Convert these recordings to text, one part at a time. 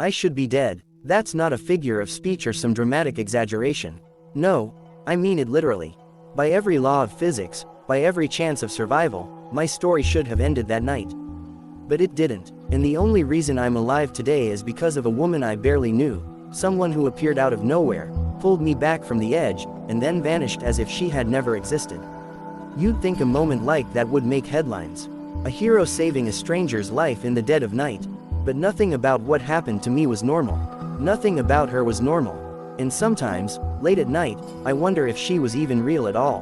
I should be dead. That's not a figure of speech or some dramatic exaggeration. No, I mean it literally. By every law of physics, by every chance of survival, my story should have ended that night. But it didn't, and the only reason I'm alive today is because of a woman I barely knew, someone who appeared out of nowhere, pulled me back from the edge, and then vanished as if she had never existed. You'd think a moment like that would make headlines. A hero saving a stranger's life in the dead of night. But nothing about what happened to me was normal. Nothing about her was normal. And sometimes, late at night, I wonder if she was even real at all.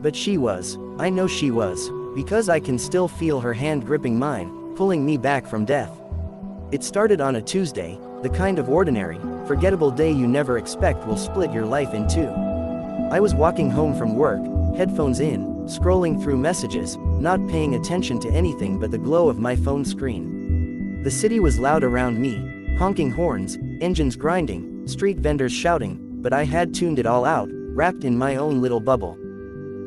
But she was. I know she was. Because I can still feel her hand gripping mine, pulling me back from death. It started on a Tuesday, the kind of ordinary, forgettable day you never expect will split your life in two. I was walking home from work, headphones in, scrolling through messages, not paying attention to anything but the glow of my phone screen. The city was loud around me, honking horns, engines grinding, street vendors shouting, but I had tuned it all out, wrapped in my own little bubble.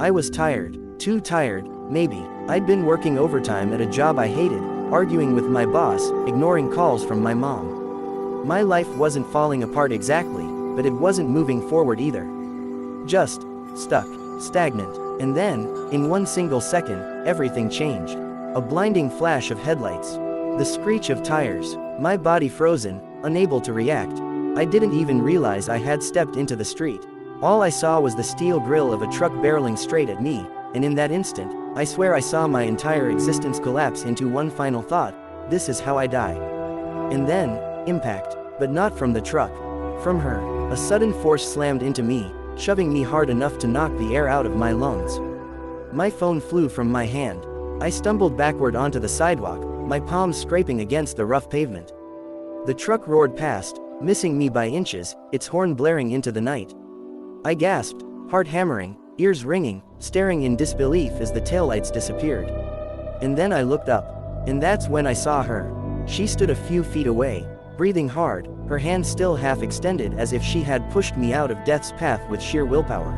I was tired, too tired, maybe. I'd been working overtime at a job I hated, arguing with my boss, ignoring calls from my mom. My life wasn't falling apart exactly, but it wasn't moving forward either. Just stuck, stagnant. And then, in one single second, everything changed. A blinding flash of headlights. The screech of tires, my body frozen, unable to react. I didn't even realize I had stepped into the street. All I saw was the steel grille of a truck barreling straight at me, and in that instant, I swear I saw my entire existence collapse into one final thought: this is how I die. And then, impact, but not from the truck. From her, a sudden force slammed into me, shoving me hard enough to knock the air out of my lungs. My phone flew from my hand. I stumbled backward onto the sidewalk, my palms scraping against the rough pavement. The truck roared past, missing me by inches, its horn blaring into the night. I gasped, heart hammering, ears ringing, staring in disbelief as the taillights disappeared. And then I looked up. And that's when I saw her. She stood a few feet away, breathing hard, her hand still half extended as if she had pushed me out of death's path with sheer willpower.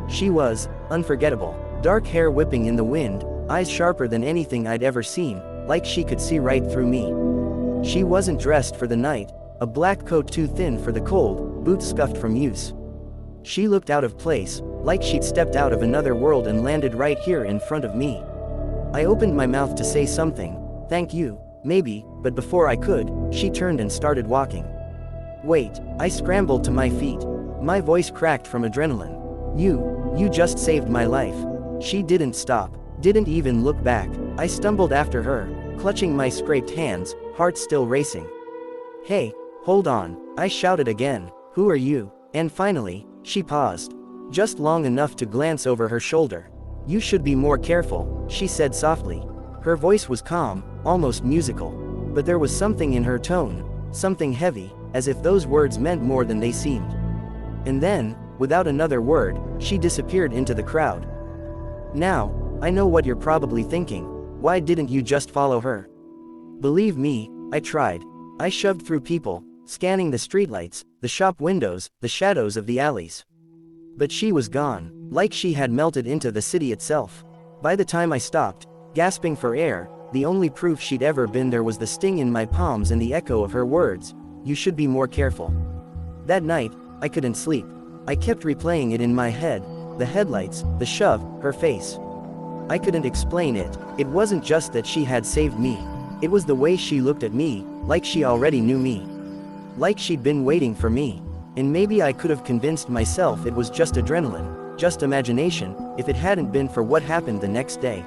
She was unforgettable. Dark hair whipping in the wind, eyes sharper than anything I'd ever seen, like she could see right through me. She wasn't dressed for the night, a black coat too thin for the cold, boots scuffed from use. She looked out of place, like she'd stepped out of another world and landed right here in front of me. I opened my mouth to say something, thank you, maybe, but before I could, she turned and started walking. Wait, I scrambled to my feet. My voice cracked from adrenaline. You just saved my life. She didn't stop, didn't even look back. I stumbled after her, clutching my scraped hands, heart still racing. Hey, hold on, I shouted again, who are you? And finally, she paused. Just long enough to glance over her shoulder. You should be more careful, she said softly. Her voice was calm, almost musical. But there was something in her tone, something heavy, as if those words meant more than they seemed. And then, without another word, she disappeared into the crowd. Now, I know what you're probably thinking. Why didn't you just follow her? Believe me, I tried. I shoved through people, scanning the streetlights, the shop windows, the shadows of the alleys. But she was gone, like she had melted into the city itself. By the time I stopped, gasping for air, the only proof she'd ever been there was the sting in my palms and the echo of her words, you should be more careful. That night, I couldn't sleep. I kept replaying it in my head, the headlights, the shove, her face. I couldn't explain it. It wasn't just that she had saved me. It was the way she looked at me, like she already knew me. Like she'd been waiting for me. And maybe I could have convinced myself it was just adrenaline, just imagination, if it hadn't been for what happened the next day.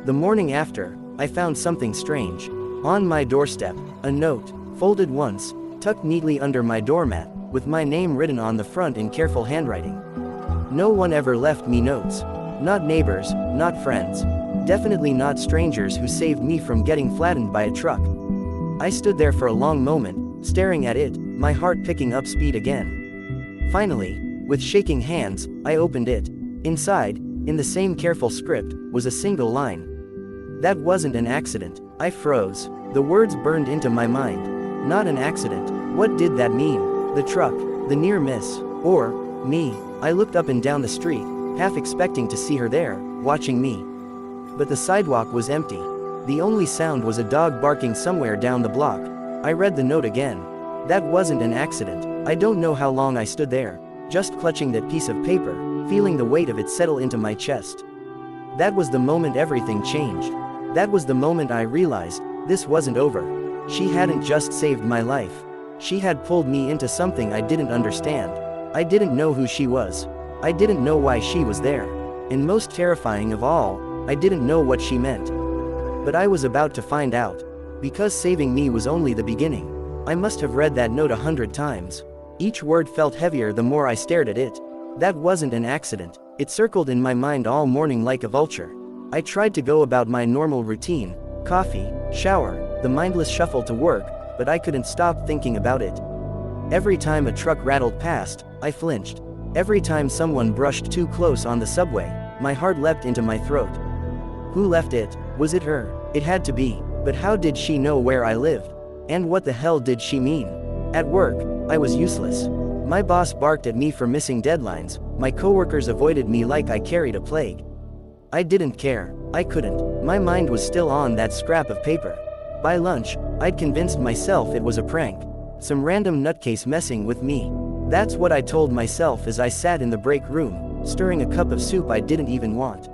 The morning after, I found something strange. On my doorstep, a note, folded once, tucked neatly under my doormat, with my name written on the front in careful handwriting. No one ever left me notes. Not neighbors, not friends. Definitely not strangers who saved me from getting flattened by a truck. I stood there for a long moment, staring at it, my heart picking up speed again. Finally, with shaking hands, I opened it. Inside, in the same careful script, was a single line. That wasn't an accident. I froze. The words burned into my mind. Not an accident. What did that mean? The truck, the near miss, or me? I looked up and down the street, half expecting to see her there, watching me. But the sidewalk was empty. The only sound was a dog barking somewhere down the block. I read the note again. That wasn't an accident. I don't know how long I stood there, just clutching that piece of paper, feeling the weight of it settle into my chest. That was the moment everything changed. That was the moment I realized, this wasn't over. She hadn't just saved my life. She had pulled me into something I didn't understand. I didn't know who she was. I didn't know why she was there. And most terrifying of all, I didn't know what she meant. But I was about to find out. Because saving me was only the beginning. I must have read that note 100 times. Each word felt heavier the more I stared at it. That wasn't an accident. It circled in my mind all morning like a vulture. I tried to go about my normal routine, coffee, shower, the mindless shuffle to work, but I couldn't stop thinking about it. Every time a truck rattled past, I flinched. Every time someone brushed too close on the subway, my heart leapt into my throat. Who left it? Was it her? It had to be. But how did she know where I lived? And what the hell did she mean? At work, I was useless. My boss barked at me for missing deadlines, my coworkers avoided me like I carried a plague. I didn't care. I couldn't. My mind was still on that scrap of paper. By lunch, I'd convinced myself it was a prank. Some random nutcase messing with me. That's what I told myself as I sat in the break room, stirring a cup of soup I didn't even want.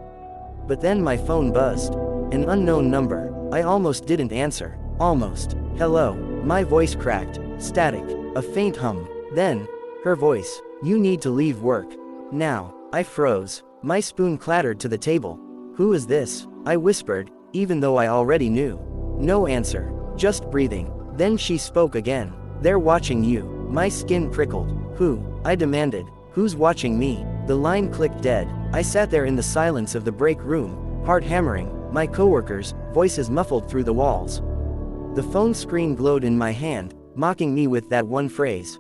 But then my phone buzzed. An unknown number. I almost didn't answer. Almost. Hello. My voice cracked. Static. A faint hum. Then, her voice. You need to leave work. Now. I froze. My spoon clattered to the table. Who is this? I whispered, even though I already knew. No answer. Just breathing. Then she spoke again. They're watching you. My skin prickled. Who? I demanded. Who's watching me? The line clicked dead. I sat there in the silence of the break room, heart hammering, my coworkers, voices muffled through the walls. The phone screen glowed in my hand, mocking me with that one phrase.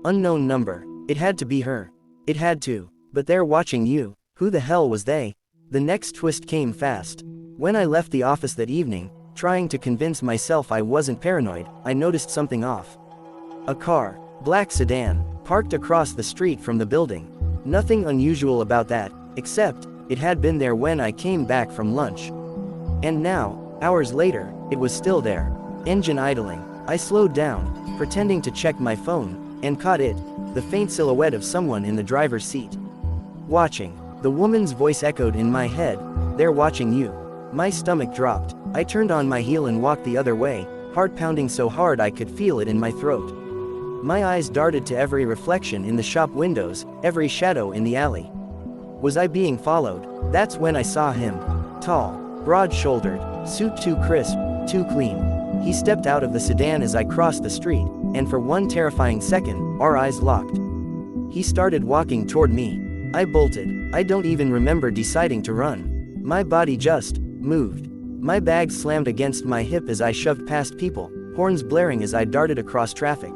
Unknown number. It had to be her. It had to. But they're watching you. Who the hell was they? The next twist came fast. When I left the office that evening, trying to convince myself I wasn't paranoid, I noticed something off. A car, black sedan, parked across the street from the building. Nothing unusual about that, except, it had been there when I came back from lunch. And now, hours later, it was still there. Engine idling. I slowed down, pretending to check my phone, and caught it, the faint silhouette of someone in the driver's seat. Watching. The woman's voice echoed in my head. They're watching you. My stomach dropped. I turned on my heel and walked the other way, heart pounding so hard I could feel it in my throat. My eyes darted to every reflection in the shop windows, every shadow in the alley. Was I being followed? That's when I saw him. Tall, broad-shouldered, suit too crisp, too clean. He stepped out of the sedan as I crossed the street, and for one terrifying second, our eyes locked. He started walking toward me. I bolted. I don't even remember deciding to run. My body just moved. My bag slammed against my hip as I shoved past people, horns blaring as I darted across traffic.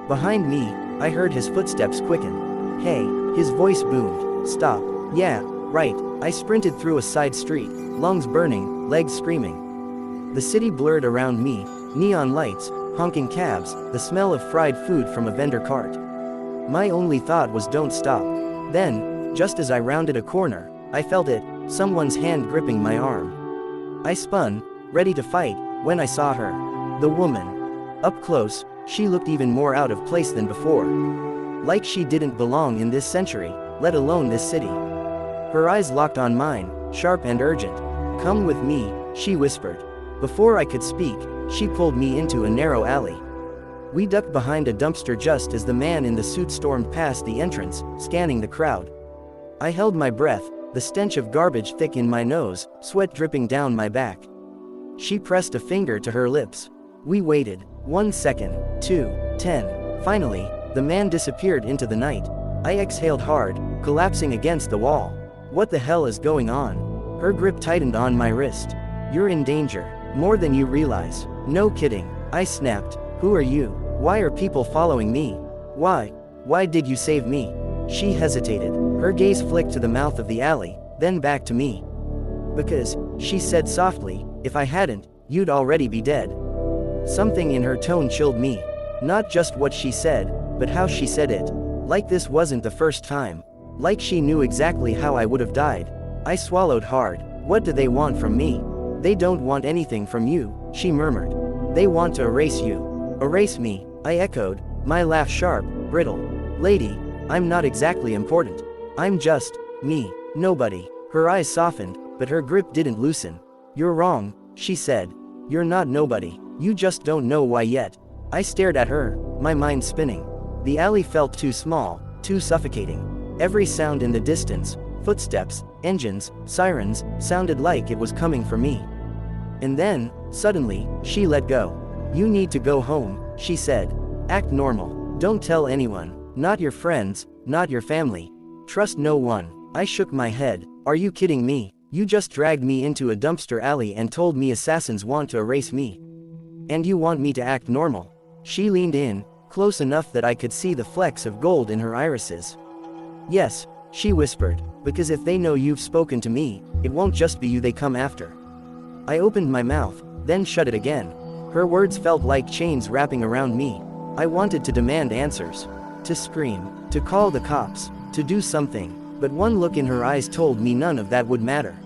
Behind me, I heard his footsteps quicken. Hey, his voice boomed. Stop. Yeah, right. I sprinted through a side street, lungs burning, legs screaming. The city blurred around me, neon lights, honking cabs, the smell of fried food from a vendor cart. My only thought was don't stop. Then, just as I rounded a corner, I felt it, someone's hand gripping my arm. I spun, ready to fight, when I saw her. The woman. Up close, she looked even more out of place than before. Like she didn't belong in this century, let alone this city. Her eyes locked on mine, sharp and urgent. Come with me, she whispered. Before I could speak, she pulled me into a narrow alley. We ducked behind a dumpster just as the man in the suit stormed past the entrance, scanning the crowd. I held my breath, the stench of garbage thick in my nose, sweat dripping down my back. She pressed a finger to her lips. We waited. 1 second, 2, 10. Finally, the man disappeared into the night. I exhaled hard, collapsing against the wall. What the hell is going on? Her grip tightened on my wrist. You're in danger. More than you realize. No kidding. I snapped. Who are you? Why are people following me? Why? Why did you save me? She hesitated. Her gaze flicked to the mouth of the alley, then back to me. Because, she said softly, if I hadn't, you'd already be dead. Something in her tone chilled me. Not just what she said, but how she said it. Like this wasn't the first time. Like she knew exactly how I would have died. I swallowed hard. What do they want from me? They don't want anything from you, she murmured. They want to erase you. Erase me, I echoed, my laugh sharp, brittle. Lady, I'm not exactly important. I'm just me, nobody. Her eyes softened, but her grip didn't loosen. You're wrong, she said. You're not nobody. You just don't know why yet. I stared at her, my mind spinning. The alley felt too small, too suffocating. Every sound in the distance, footsteps, engines, sirens, sounded like it was coming for me. And then, suddenly, she let go. You need to go home, she said. Act normal. Don't tell anyone, not your friends, not your family. Trust no one. I shook my head. Are you kidding me? You just dragged me into a dumpster alley and told me assassins want to erase me. And you want me to act normal? She leaned in, close enough that I could see the flecks of gold in her irises. Yes, she whispered, because if they know you've spoken to me, it won't just be you they come after. I opened my mouth, then shut it again. Her words felt like chains wrapping around me. I wanted to demand answers. To scream, to call the cops, to do something, but one look in her eyes told me none of that would matter.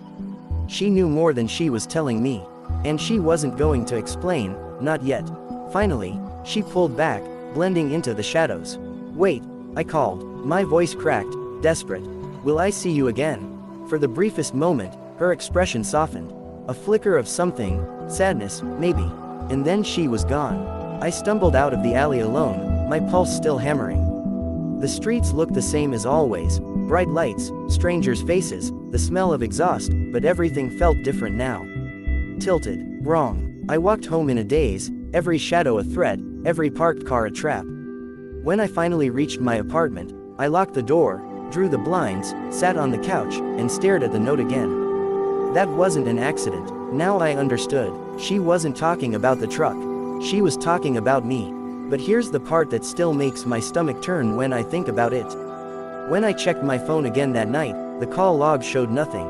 She knew more than she was telling me, and she wasn't going to explain, not yet. Finally, she pulled back, blending into the shadows. Wait, I called, my voice cracked, desperate. Will I see you again? For the briefest moment, her expression softened. A flicker of something, sadness, maybe. And then she was gone. I stumbled out of the alley alone, my pulse still hammering. The streets looked the same as always, bright lights, strangers' faces, the smell of exhaust, but everything felt different now. Tilted, wrong. I walked home in a daze, every shadow a threat, every parked car a trap. When I finally reached my apartment, I locked the door, drew the blinds, sat on the couch, and stared at the note again. That wasn't an accident. Now I understood. She wasn't talking about the truck. She was talking about me. But here's the part that still makes my stomach turn when I think about it. When I checked my phone again that night, the call log showed nothing.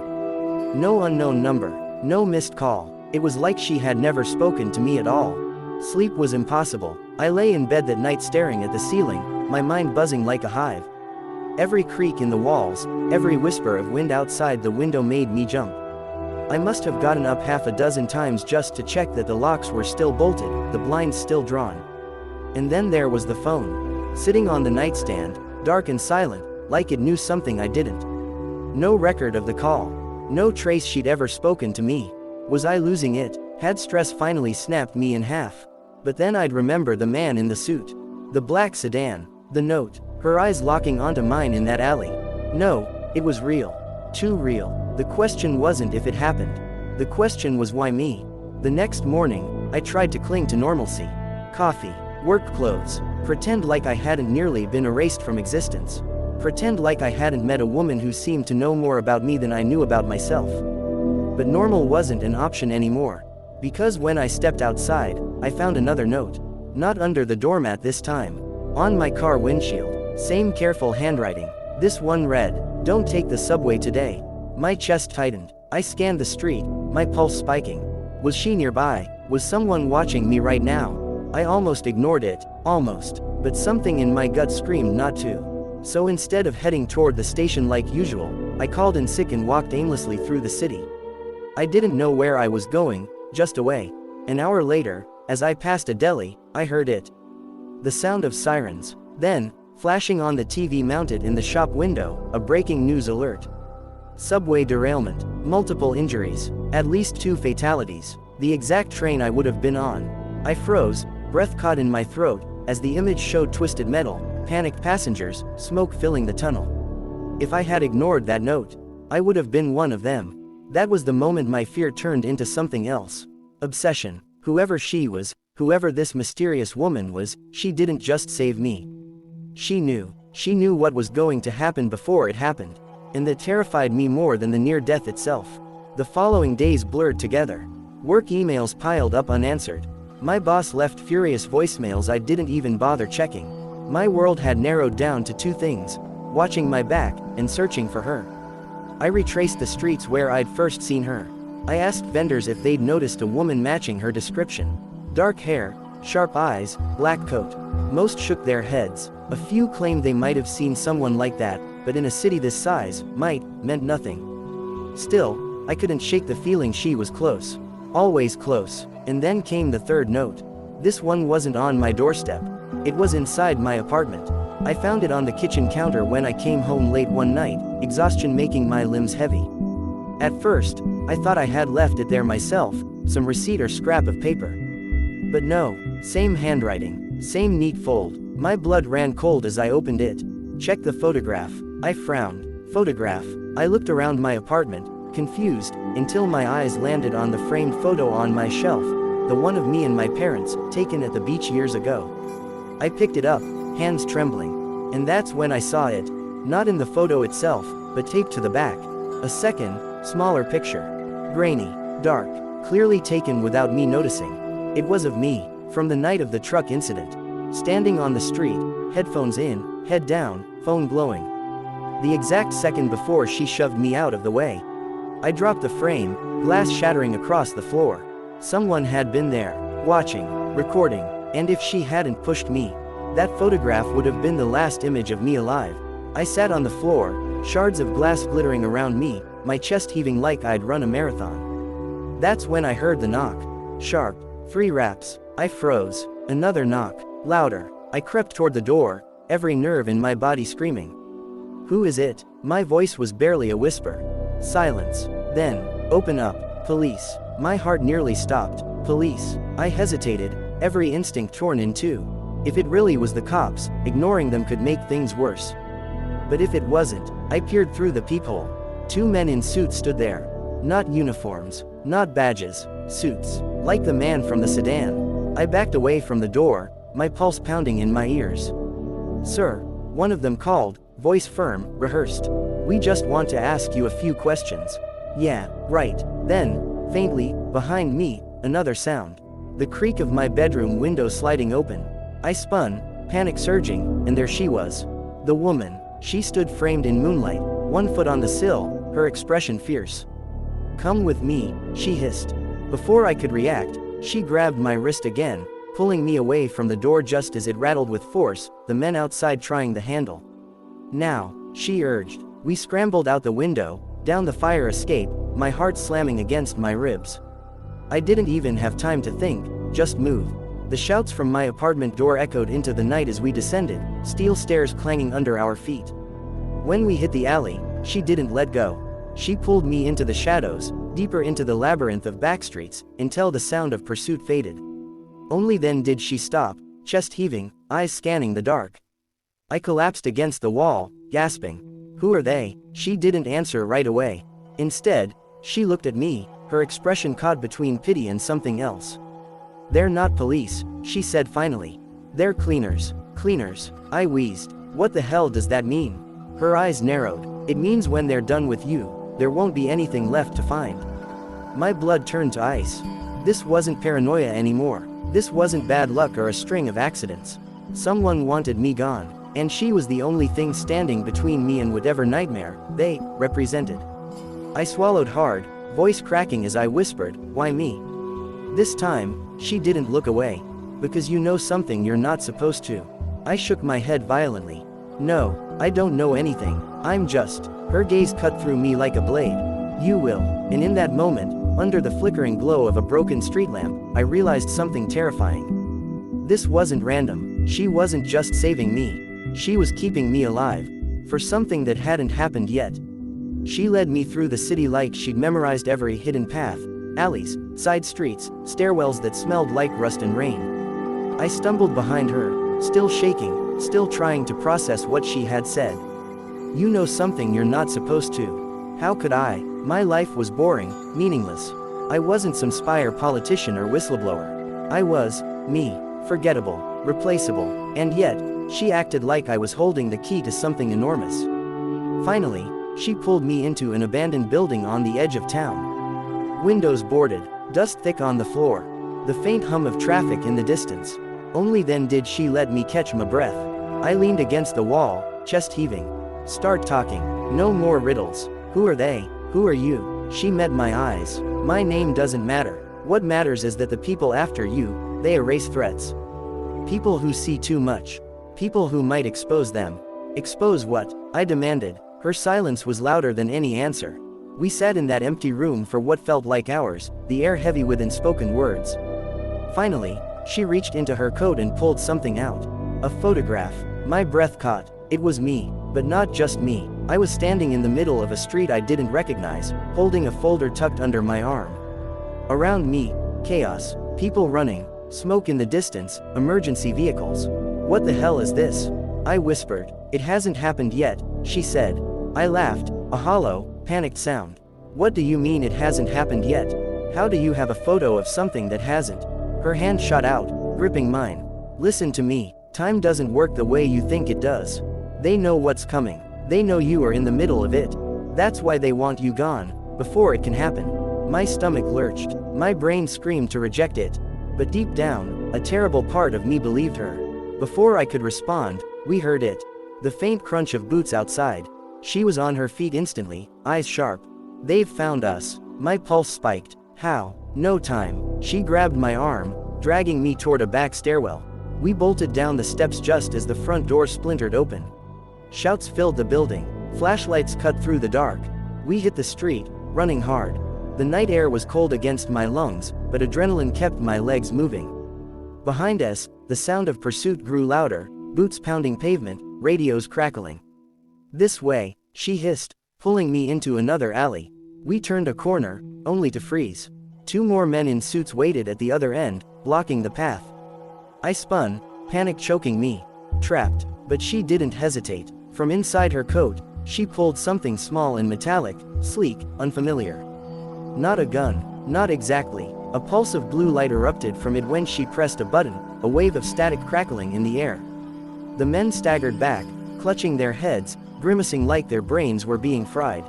No unknown number, no missed call. It was like she had never spoken to me at all. Sleep was impossible. I lay in bed that night staring at the ceiling, my mind buzzing like a hive. Every creak in the walls, every whisper of wind outside the window made me jump. I must have gotten up half a dozen times just to check that the locks were still bolted, the blinds still drawn. And then there was the phone. Sitting on the nightstand, dark and silent, like it knew something I didn't. No record of the call. No trace she'd ever spoken to me. Was I losing it? Had stress finally snapped me in half? But then I'd remember the man in the suit. The black sedan. The note. Her eyes locking onto mine in that alley. No, it was real. Too real. The question wasn't if it happened. The question was why me? The next morning, I tried to cling to normalcy. Coffee. Work clothes. Pretend like I hadn't nearly been erased from existence. Pretend like I hadn't met a woman who seemed to know more about me than I knew about myself. But normal wasn't an option anymore. Because when I stepped outside, I found another note. Not under the doormat this time. On my car windshield. Same careful handwriting. This one read, "Don't take the subway today." My chest tightened. I scanned the street, my pulse spiking. Was she nearby? Was someone watching me right now? I almost ignored it, almost. But something in my gut screamed not to. So instead of heading toward the station like usual, I called in sick and walked aimlessly through the city. I didn't know where I was going, just away. An hour later, as I passed a deli, I heard it. The sound of sirens. Then, flashing on the TV mounted in the shop window, a breaking news alert. Subway derailment, multiple injuries, at least 2 fatalities, the exact train I would have been on. I froze, breath caught in my throat, as the image showed twisted metal, panicked passengers, smoke filling the tunnel. If I had ignored that note, I would have been one of them. That was the moment my fear turned into something else. Obsession. Whoever she was, whoever this mysterious woman was, she didn't just save me. She knew what was going to happen before it happened. And that terrified me more than the near death itself. The following days blurred together. Work emails piled up unanswered. My boss left furious voicemails I didn't even bother checking. My world had narrowed down to 2 things: watching my back, and searching for her. I retraced the streets where I'd first seen her. I asked vendors if they'd noticed a woman matching her description. Dark hair, sharp eyes, black coat. Most shook their heads. A few claimed they might have seen someone like that, but in a city this size, meant nothing. Still, I couldn't shake the feeling she was close. Always close. And then came the third note. This one wasn't on my doorstep. It was inside my apartment. I found it on the kitchen counter when I came home late one night, exhaustion making my limbs heavy. At first, I thought I had left it there myself, some receipt or scrap of paper. But no, same handwriting, same neat fold. My blood ran cold as I opened it. Check the photograph. I frowned. Photograph. I looked around my apartment, confused, until my eyes landed on the framed photo on my shelf, the one of me and my parents, taken at the beach years ago. I picked it up, hands trembling. And that's when I saw it, not in the photo itself, but taped to the back. A second, smaller picture. Grainy, dark, clearly taken without me noticing. It was of me, from the night of the truck incident. Standing on the street, headphones in, head down, phone glowing. The exact second before she shoved me out of the way. I dropped the frame, glass shattering across the floor. Someone had been there, watching, recording, and if she hadn't pushed me, that photograph would have been the last image of me alive. I sat on the floor, shards of glass glittering around me, my chest heaving like I'd run a marathon. That's when I heard the knock. Sharp, 3 raps. I froze. Another knock, louder. I crept toward the door, every nerve in my body screaming. Who is it? My voice was barely a whisper. Silence. Then, open up. Police. My heart nearly stopped. Police. I hesitated, every instinct torn in two. If it really was the cops, ignoring them could make things worse. But if it wasn't, I peered through the peephole. 2 men in suits stood there. Not uniforms, not badges, suits. Like the man from the sedan. I backed away from the door, my pulse pounding in my ears. Sir, one of them called, voice firm, rehearsed. We just want to ask you a few questions. Yeah, right. Then, faintly, behind me, another sound. The creak of my bedroom window sliding open. I spun, panic surging, and there she was. The woman. She stood framed in moonlight, 1 foot on the sill, her expression fierce. Come with me, she hissed. Before I could react, she grabbed my wrist again, pulling me away from the door just as it rattled with force, the men outside trying the handle. Now, she urged. We scrambled out the window, down the fire escape, my heart slamming against my ribs. I didn't even have time to think, just move. The shouts from my apartment door echoed into the night as we descended, steel stairs clanging under our feet. When we hit the alley, she didn't let go. She pulled me into the shadows, deeper into the labyrinth of backstreets, until the sound of pursuit faded. Only then did she stop, chest heaving, eyes scanning the dark. I collapsed against the wall, gasping. Who are they? She didn't answer right away. Instead, she looked at me, her expression caught between pity and something else. They're not police, she said finally. They're cleaners. Cleaners. I wheezed. What the hell does that mean? Her eyes narrowed. It means when they're done with you, there won't be anything left to find. My blood turned to ice. This wasn't paranoia anymore. This wasn't bad luck or a string of accidents. Someone wanted me gone. And she was the only thing standing between me and whatever nightmare they represented. I swallowed hard, voice cracking as I whispered, why me? This time, she didn't look away. Because you know something you're not supposed to. I shook my head violently. No, I don't know anything. I'm just. Her gaze cut through me like a blade. You will. And in that moment, under the flickering glow of a broken street lamp, I realized something terrifying. This wasn't random. She wasn't just saving me. She was keeping me alive. For something that hadn't happened yet. She led me through the city like she'd memorized every hidden path, alleys, side streets, stairwells that smelled like rust and rain. I stumbled behind her, still shaking, still trying to process what she had said. You know something you're not supposed to. How could I? My life was boring, meaningless. I wasn't some spy or politician or whistleblower. I was me, forgettable, replaceable, and yet, she acted like I was holding the key to something enormous. Finally, she pulled me into an abandoned building on the edge of town. Windows boarded, dust thick on the floor, the faint hum of traffic in the distance. Only then did she let me catch my breath. I leaned against the wall, chest heaving. Start talking. No more riddles. Who are they? Who are you? She met my eyes. My name doesn't matter. What matters is that the people after you, they erase threats. People who see too much. People who might expose them. Expose what? I demanded. Her silence was louder than any answer. We sat in that empty room for what felt like hours, the air heavy with unspoken words. Finally, she reached into her coat and pulled something out. A photograph. My breath caught. It was me, but not just me. I was standing in the middle of a street I didn't recognize, holding a folder tucked under my arm. Around me, chaos, people running, smoke in the distance, emergency vehicles. What the hell is this? I whispered. It hasn't happened yet, she said. I laughed, a hollow, panicked sound. What do you mean it hasn't happened yet? How do you have a photo of something that hasn't? Her hand shot out, gripping mine. Listen to me, time doesn't work the way you think it does. They know what's coming. They know you are in the middle of it. That's why they want you gone, before it can happen. My stomach lurched. My brain screamed to reject it. But deep down, a terrible part of me believed her. Before I could respond, we heard it. The faint crunch of boots outside. She was on her feet instantly, eyes sharp. They've found us. My pulse spiked. How? No time. She grabbed my arm, dragging me toward a back stairwell. We bolted down the steps just as the front door splintered open. Shouts filled the building. Flashlights cut through the dark. We hit the street, running hard. The night air was cold against my lungs, but adrenaline kept my legs moving. Behind us, the sound of pursuit grew louder, boots pounding pavement, radios crackling. This way, she hissed, pulling me into another alley. We turned a corner, only to freeze. 2 more men in suits waited at the other end, blocking the path. I spun, panic choking me. Trapped, but she didn't hesitate. From inside her coat, she pulled something small and metallic, sleek, unfamiliar. Not a gun, not exactly. A pulse of blue light erupted from it when she pressed a button, a wave of static crackling in the air. The men staggered back, clutching their heads, grimacing like their brains were being fried.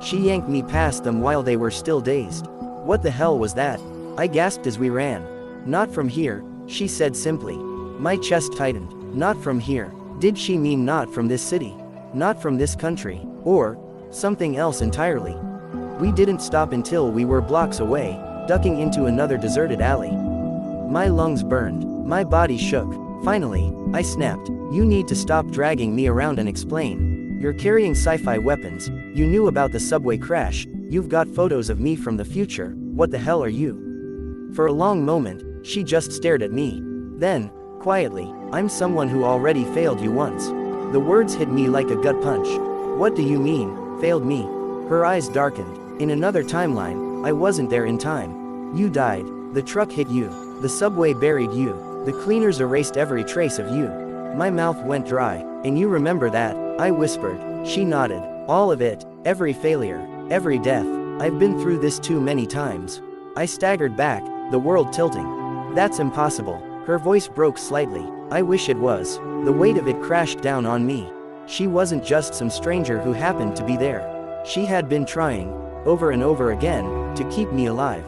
She yanked me past them while they were still dazed. What the hell was that? I gasped as we ran. Not from here, she said simply. My chest tightened. Not from here. Did she mean not from this city? Not from this country? Or something else entirely? We didn't stop until we were blocks away, ducking into another deserted alley. My lungs burned. My body shook. Finally, I snapped. You need to stop dragging me around and explain. You're carrying sci-fi weapons. You knew about the subway crash. You've got photos of me from the future. What the hell are you? For a long moment, she just stared at me. Then, quietly, I'm someone who already failed you once. The words hit me like a gut punch. What do you mean, failed me? Her eyes darkened. In another timeline, I wasn't there in time. You died. The truck hit you. The subway buried you. The cleaners erased every trace of you. My mouth went dry. And you remember that? I whispered. She nodded. All of it. Every failure. Every death. I've been through this too many times. I staggered back, the world tilting. That's impossible. Her voice broke slightly. I wish it was. The weight of it crashed down on me. She wasn't just some stranger who happened to be there. She had been trying, over and over again, to keep me alive.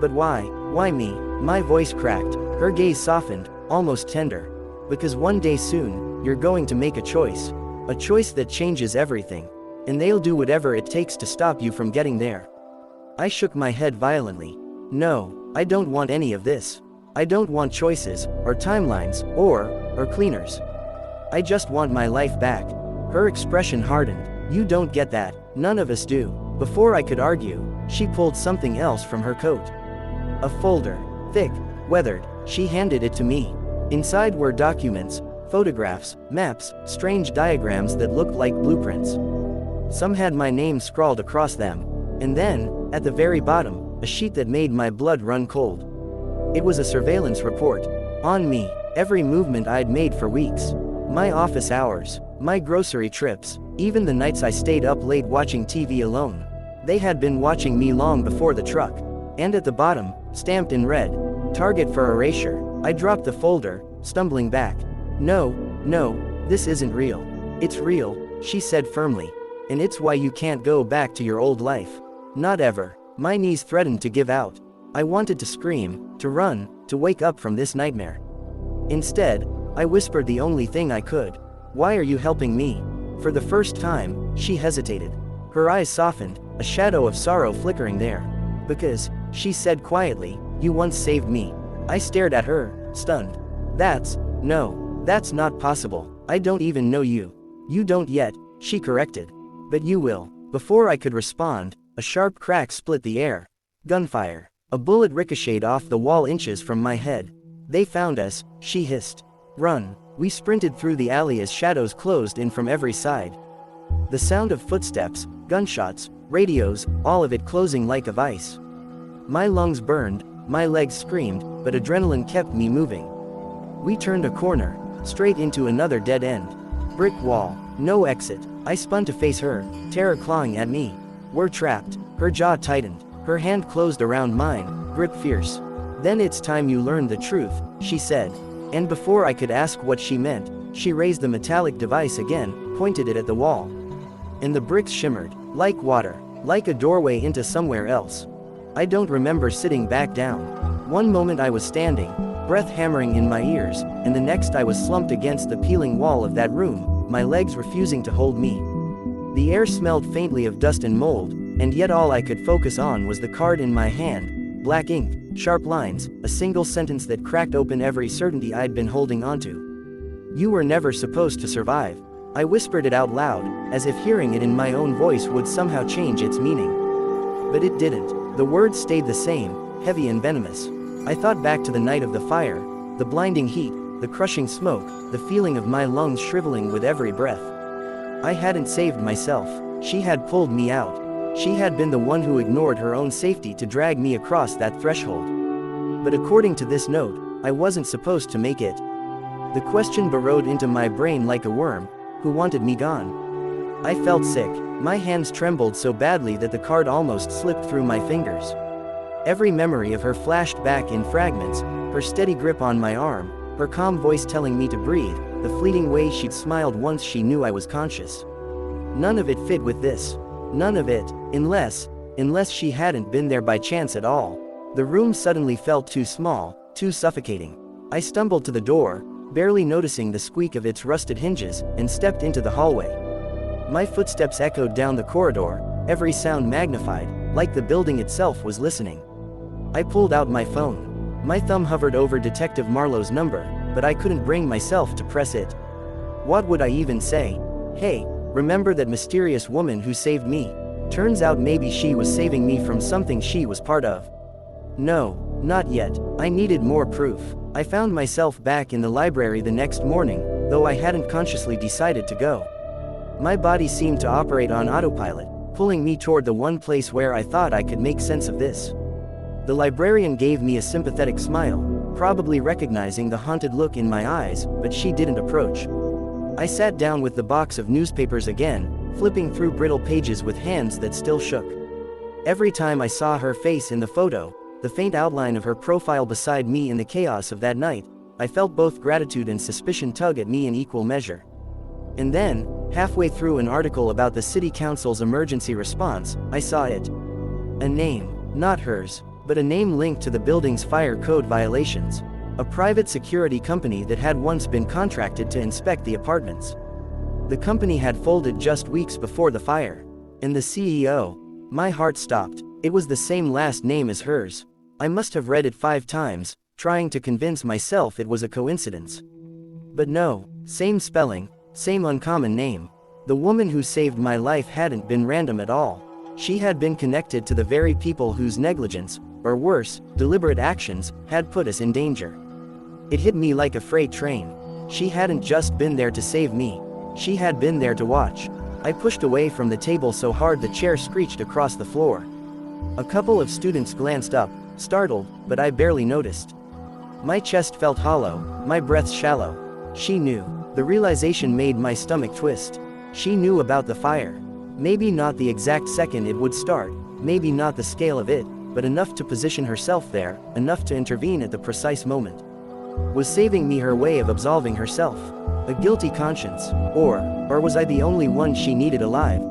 But why? Why me? My voice cracked. Her gaze softened, almost tender. Because one day soon, you're going to make a choice. A choice that changes everything. And they'll do whatever it takes to stop you from getting there. I shook my head violently. No, I don't want any of this. I don't want choices, or timelines, or cleaners. I just want my life back. Her expression hardened. You don't get that. None of us do. Before I could argue, she pulled something else from her coat. A folder. Thick, weathered. She handed it to me. Inside were documents, photographs, maps, strange diagrams that looked like blueprints. Some had my name scrawled across them. And then, at the very bottom, a sheet that made my blood run cold. It was a surveillance report. On me, every movement I'd made for weeks. My office hours, my grocery trips, even the nights I stayed up late watching TV alone. They had been watching me long before the truck. And at the bottom, stamped in red, target for erasure. I dropped the folder, stumbling back. No, this isn't real. It's real, she said firmly. And it's why you can't go back to your old life. Not ever. My knees threatened to give out. I wanted to scream, to run, to wake up from this nightmare. Instead, I whispered the only thing I could. Why are you helping me? For the first time, she hesitated. Her eyes softened, a shadow of sorrow flickering there. Because, she said quietly, you once saved me. I stared at her, stunned. That's not possible. I don't even know you. You don't yet, she corrected. But you will. Before I could respond, a sharp crack split the air. Gunfire. A bullet ricocheted off the wall inches from my head. "They found us," she hissed. "Run." We sprinted through the alley as shadows closed in from every side. The sound of footsteps, gunshots, radios, all of it closing like a vice. My lungs burned, my legs screamed, but adrenaline kept me moving. We turned a corner, straight into another dead end. Brick wall, no exit. I spun to face her, terror clawing at me. "We're trapped." Her jaw tightened, her hand closed around mine, grip fierce. "Then it's time you learned the truth," she said. And before I could ask what she meant, she raised the metallic device again, pointed it at the wall. And the bricks shimmered, like water, like a doorway into somewhere else. I don't remember sitting back down. One moment I was standing, breath hammering in my ears, and the next I was slumped against the peeling wall of that room, my legs refusing to hold me. The air smelled faintly of dust and mold, and yet all I could focus on was the card in my hand, black ink, sharp lines, a single sentence that cracked open every certainty I'd been holding onto. "You were never supposed to survive." I whispered it out loud, as if hearing it in my own voice would somehow change its meaning. But it didn't. The words stayed the same, heavy and venomous. I thought back to the night of the fire, the blinding heat, the crushing smoke, the feeling of my lungs shriveling with every breath. I hadn't saved myself. She had pulled me out. She had been the one who ignored her own safety to drag me across that threshold. But according to this note, I wasn't supposed to make it. The question burrowed into my brain like a worm. Who wanted me gone? I felt sick. My hands trembled so badly that the card almost slipped through my fingers. Every memory of her flashed back in fragments, her steady grip on my arm, her calm voice telling me to breathe, the fleeting way she'd smiled once she knew I was conscious. None of it fit with this. None of it, unless she hadn't been there by chance at all. The room suddenly felt too small, too suffocating. I stumbled to the door, barely noticing the squeak of its rusted hinges, and stepped into the hallway. My footsteps echoed down the corridor, every sound magnified, like the building itself was listening. I pulled out my phone. My thumb hovered over Detective Marlowe's number, but I couldn't bring myself to press it. What would I even say? "Hey, remember that mysterious woman who saved me?" Turns out maybe she was saving me from something she was part of. No, not yet. I needed more proof. I found myself back in the library the next morning, though I hadn't consciously decided to go. My body seemed to operate on autopilot, pulling me toward the one place where I thought I could make sense of this. The librarian gave me a sympathetic smile, probably recognizing the haunted look in my eyes, but she didn't approach. I sat down with the box of newspapers again, flipping through brittle pages with hands that still shook. Every time I saw her face in the photo, the faint outline of her profile beside me in the chaos of that night, I felt both gratitude and suspicion tug at me in equal measure. And then, halfway through an article about the city council's emergency response, I saw it. A name, not hers, but a name linked to the building's fire code violations. A private security company that had once been contracted to inspect the apartments. The company had folded just weeks before the fire. And the CEO, my heart stopped. It was the same last name as hers. I must have read it 5 times, trying to convince myself it was a coincidence. But no, same spelling, same uncommon name. The woman who saved my life hadn't been random at all. She had been connected to the very people whose negligence, or worse, deliberate actions, had put us in danger. It hit me like a freight train. She hadn't just been there to save me. She had been there to watch. I pushed away from the table so hard the chair screeched across the floor. A couple of students glanced up, startled, but I barely noticed. My chest felt hollow, my breath shallow. She knew. The realization made my stomach twist. She knew about the fire. Maybe not the exact second it would start, maybe not the scale of it, but enough to position herself there, enough to intervene at the precise moment. Was saving me her way of absolving herself? A guilty conscience? Or was I the only one she needed alive?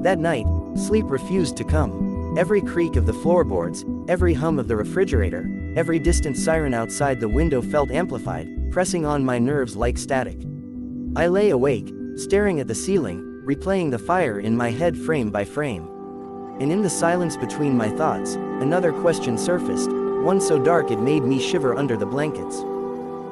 That night, sleep refused to come. Every creak of the floorboards, every hum of the refrigerator, every distant siren outside the window felt amplified, pressing on my nerves like static. I lay awake, staring at the ceiling, replaying the fire in my head frame by frame. And in the silence between my thoughts, another question surfaced, one so dark it made me shiver under the blankets.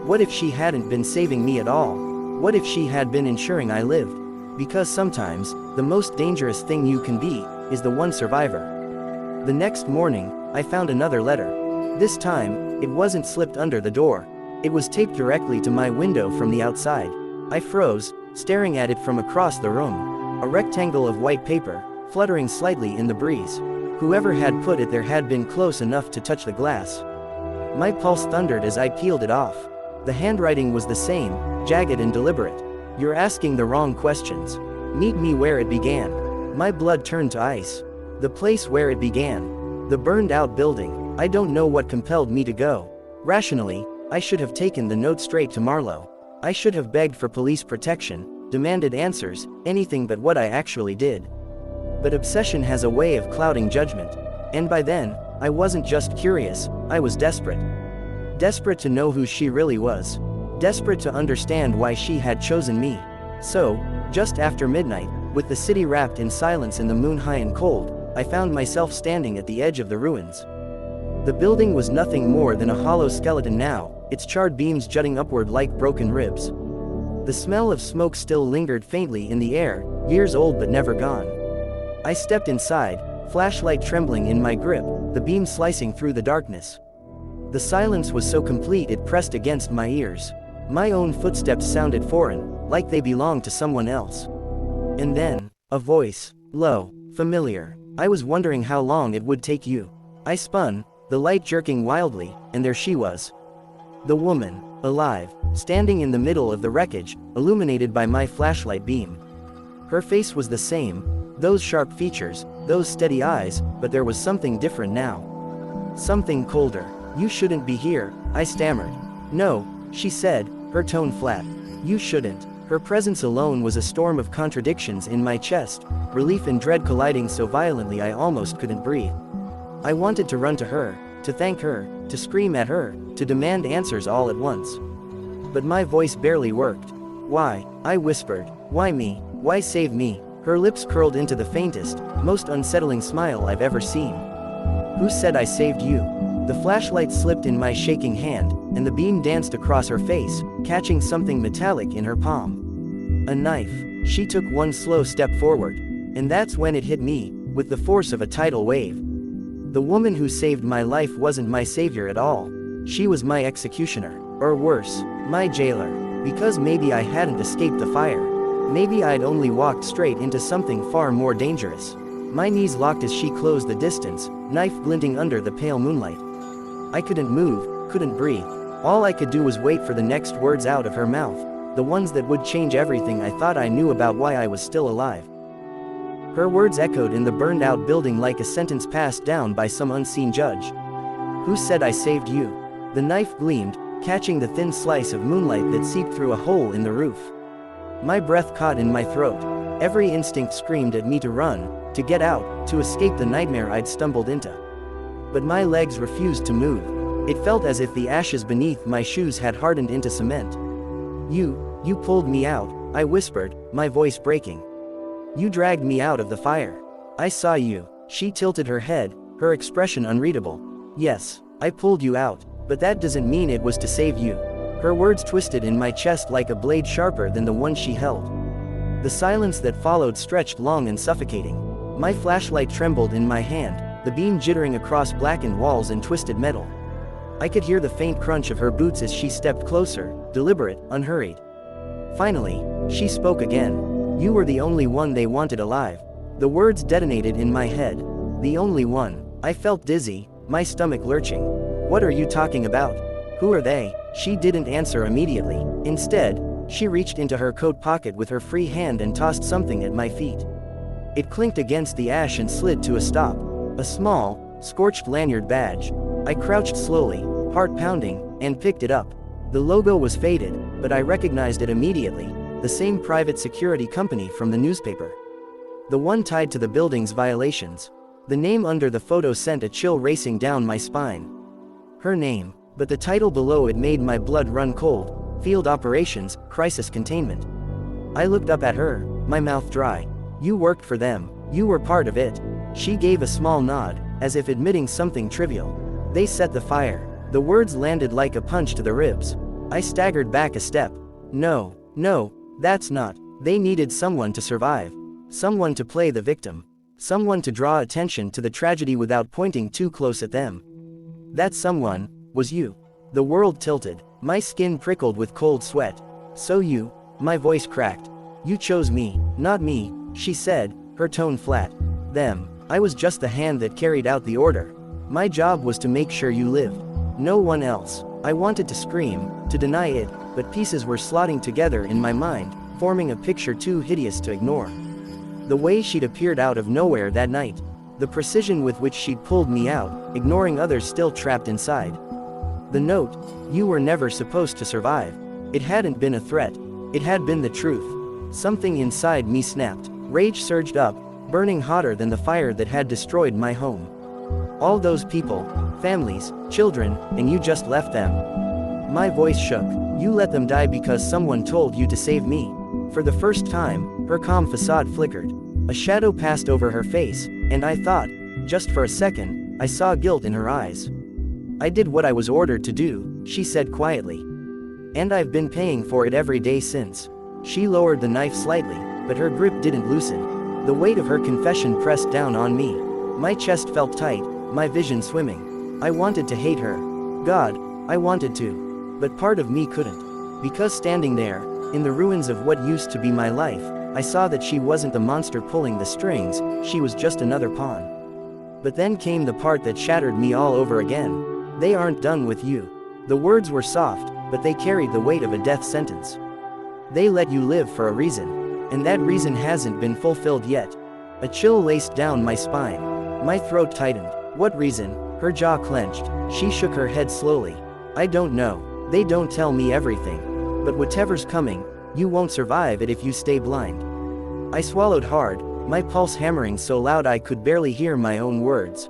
What if she hadn't been saving me at all? What if she had been ensuring I lived? Because sometimes, the most dangerous thing you can be, is the one survivor. The next morning, I found another letter. This time, it wasn't slipped under the door. It was taped directly to my window from the outside. I froze, staring at it from across the room. A rectangle of white paper, fluttering slightly in the breeze. Whoever had put it there had been close enough to touch the glass. My pulse thundered as I peeled it off. The handwriting was the same, jagged and deliberate. "You're asking the wrong questions. Meet me where it began." My blood turned to ice. The place where it began. The burned-out building. I don't know what compelled me to go. Rationally, I should have taken the note straight to Marlowe. I should have begged for police protection, demanded answers, anything but what I actually did. But obsession has a way of clouding judgment. And by then, I wasn't just curious, I was desperate. Desperate to know who she really was. Desperate to understand why she had chosen me. So, just after midnight, with the city wrapped in silence and the moon high and cold, I found myself standing at the edge of the ruins. The building was nothing more than a hollow skeleton now, its charred beams jutting upward like broken ribs. The smell of smoke still lingered faintly in the air, years old but never gone. I stepped inside, flashlight trembling in my grip, the beam slicing through the darkness. The silence was so complete it pressed against my ears. My own footsteps sounded foreign, like they belonged to someone else. And then, a voice, low, familiar. "I was wondering how long it would take you." I spun, the light jerking wildly, and there she was. The woman, alive, standing in the middle of the wreckage, illuminated by my flashlight beam. Her face was the same, those sharp features, those steady eyes, but there was something different now. Something colder. "You shouldn't be here," I stammered. "No," she said, her tone flat. "You shouldn't." Her presence alone was a storm of contradictions in my chest, relief and dread colliding so violently I almost couldn't breathe. I wanted to run to her, to thank her, to scream at her, to demand answers all at once. But my voice barely worked. "Why?" I whispered. "Why me? Why save me?" Her lips curled into the faintest, most unsettling smile I've ever seen. "Who said I saved you?" The flashlight slipped in my shaking hand, and the beam danced across her face, catching something metallic in her palm. A knife. She took one slow step forward. And that's when it hit me, with the force of a tidal wave. The woman who saved my life wasn't my savior at all. She was my executioner, or worse, my jailer. Because maybe I hadn't escaped the fire. Maybe I'd only walked straight into something far more dangerous. My knees locked as she closed the distance, knife glinting under the pale moonlight. I couldn't move, couldn't breathe. All I could do was wait for the next words out of her mouth, the ones that would change everything I thought I knew about why I was still alive. Her words echoed in the burned-out building like a sentence passed down by some unseen judge. "Who said I saved you?" The knife gleamed, catching the thin slice of moonlight that seeped through a hole in the roof. My breath caught in my throat. Every instinct screamed at me to run, to get out, to escape the nightmare I'd stumbled into. But my legs refused to move. It felt as if the ashes beneath my shoes had hardened into cement. You pulled me out," I whispered, my voice breaking. "You dragged me out of the fire. I saw you." She tilted her head, her expression unreadable. "Yes, I pulled you out, but that doesn't mean it was to save you." Her words twisted in my chest like a blade sharper than the one she held. The silence that followed stretched long and suffocating. My flashlight trembled in my hand, the beam jittering across blackened walls and twisted metal. I could hear the faint crunch of her boots as she stepped closer, deliberate, unhurried. Finally, she spoke again. "You were the only one they wanted alive." The words detonated in my head. The only one. I felt dizzy, my stomach lurching. "What are you talking about? Who are they?" She didn't answer immediately. Instead, she reached into her coat pocket with her free hand and tossed something at my feet. It clinked against the ash and slid to a stop. A small, scorched lanyard badge. I crouched slowly, heart pounding, and picked it up. The logo was faded, but I recognized it immediately, the same private security company from the newspaper. The one tied to the building's violations. The name under the photo sent a chill racing down my spine. Her name, but the title below it made my blood run cold. Field Operations, Crisis Containment. I looked up at her, my mouth dry. "You worked for them. You were part of it." She gave a small nod, as if admitting something trivial. "They set the fire." The words landed like a punch to the ribs. I staggered back a step. No, that's not." They needed someone to survive. Someone to play the victim. Someone to draw attention to the tragedy without pointing too close at them. That someone was you. The world tilted. My skin prickled with cold sweat. So you, my voice cracked. You chose me, not me, she said, her tone flat. Them. I was just the hand that carried out the order. My job was to make sure you lived. No one else. I wanted to scream, to deny it, but pieces were slotting together in my mind, forming a picture too hideous to ignore. The way she'd appeared out of nowhere that night. The precision with which she'd pulled me out, ignoring others still trapped inside. The note, you were never supposed to survive. It hadn't been a threat. It had been the truth. Something inside me snapped. Rage surged up, burning hotter than the fire that had destroyed my home. All those people, families, children, and you just left them. My voice shook. You let them die because someone told you to save me. For the first time, her calm facade flickered. A shadow passed over her face, and I thought, just for a second, I saw guilt in her eyes. I did what I was ordered to do, she said quietly. And I've been paying for it every day since. She lowered the knife slightly, but her grip didn't loosen. The weight of her confession pressed down on me. My chest felt tight, my vision swimming. I wanted to hate her. God, I wanted to. But part of me couldn't. Because standing there, in the ruins of what used to be my life, I saw that she wasn't the monster pulling the strings, she was just another pawn. But then came the part that shattered me all over again. They aren't done with you. The words were soft, but they carried the weight of a death sentence. They let you live for a reason. And that reason hasn't been fulfilled yet. A chill laced down my spine. My throat tightened. What reason? Her jaw clenched. She shook her head slowly. I don't know. They don't tell me everything. But whatever's coming, you won't survive it if you stay blind. I swallowed hard, my pulse hammering so loud I could barely hear my own words.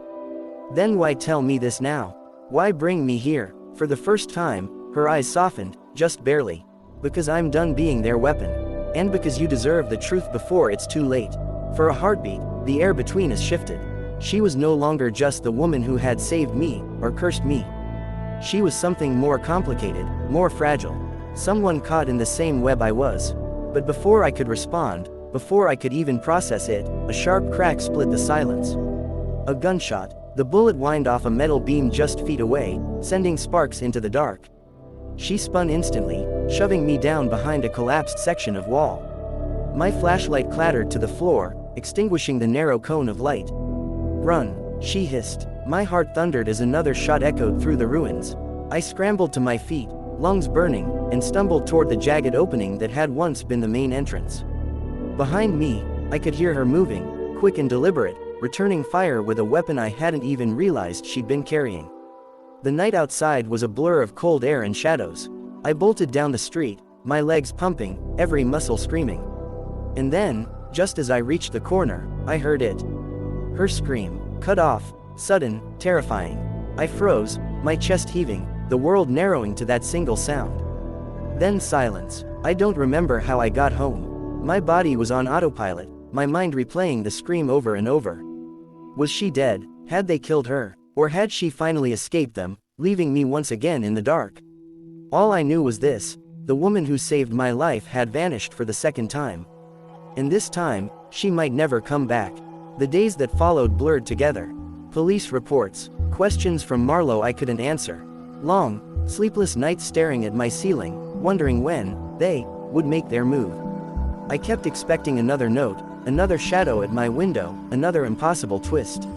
Then why tell me this now? Why bring me here? For the first time, her eyes softened, just barely. Because I'm done being their weapon. And because you deserve the truth before it's too late. For a heartbeat, the air between us shifted. She was no longer just the woman who had saved me, or cursed me. She was something more complicated, more fragile. Someone caught in the same web I was. But before I could respond, before I could even process it, a sharp crack split the silence. A gunshot. The bullet whined off a metal beam just feet away, sending sparks into the dark. She spun instantly, shoving me down behind a collapsed section of wall. My flashlight clattered to the floor, extinguishing the narrow cone of light. Run, she hissed. My heart thundered as another shot echoed through the ruins. I scrambled to my feet, lungs burning, and stumbled toward the jagged opening that had once been the main entrance. Behind me, I could hear her moving, quick and deliberate, returning fire with a weapon I hadn't even realized she'd been carrying. The night outside was a blur of cold air and shadows. I bolted down the street, my legs pumping, every muscle screaming. And then, just as I reached the corner, I heard it. Her scream, cut off, sudden, terrifying. I froze, my chest heaving, the world narrowing to that single sound. Then silence. I don't remember how I got home. My body was on autopilot, my mind replaying the scream over and over. Was she dead? Had they killed her? Or had she finally escaped them, leaving me once again in the dark? All I knew was this: the woman who saved my life had vanished for the second time. And this time, she might never come back. The days that followed blurred together. Police reports, questions from Marlowe I couldn't answer. Long, sleepless nights staring at my ceiling, wondering when they would make their move. I kept expecting another note, another shadow at my window, another impossible twist.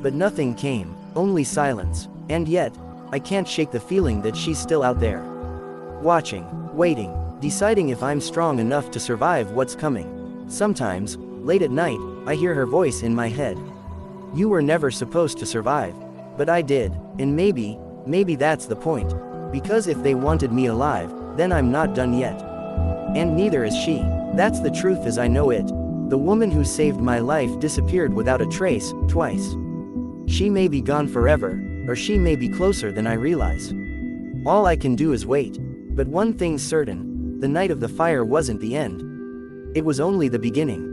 But nothing came, only silence. And yet, I can't shake the feeling that she's still out there. Watching, waiting, deciding if I'm strong enough to survive what's coming. Sometimes, late at night, I hear her voice in my head. You were never supposed to survive. But I did, and maybe that's the point. Because if they wanted me alive, then I'm not done yet. And neither is she. That's the truth as I know it. The woman who saved my life disappeared without a trace, twice. She may be gone forever, or she may be closer than I realize. All I can do is wait. But one thing's certain: the night of the fire wasn't the end. It was only the beginning.